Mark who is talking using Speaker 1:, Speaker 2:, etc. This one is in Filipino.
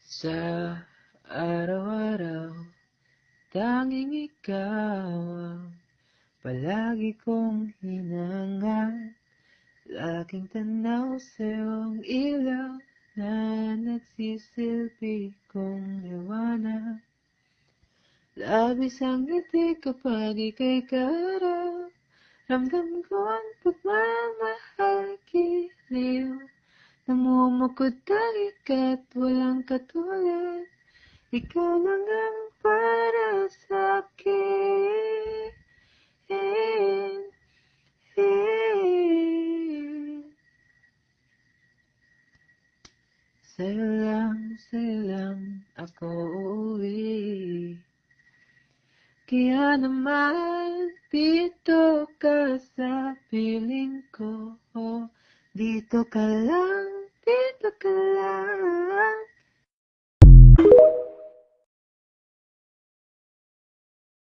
Speaker 1: Sa araw-araw, tanging ikaw ang palagi kong hinangad. Laging tanaw sa'yong ilaw na nagsisilbi kong liwanag. Labis ang ngiti kapag ika'y kaharap. Ramdam ko ang pagmamahal, giliw. Namumukod tarik at walang katulad. Ikaw lang ang para sa'kin. Sa'yo lang ako uuwi. Kaya naman, dito ka sa piling ko. Dito ka lang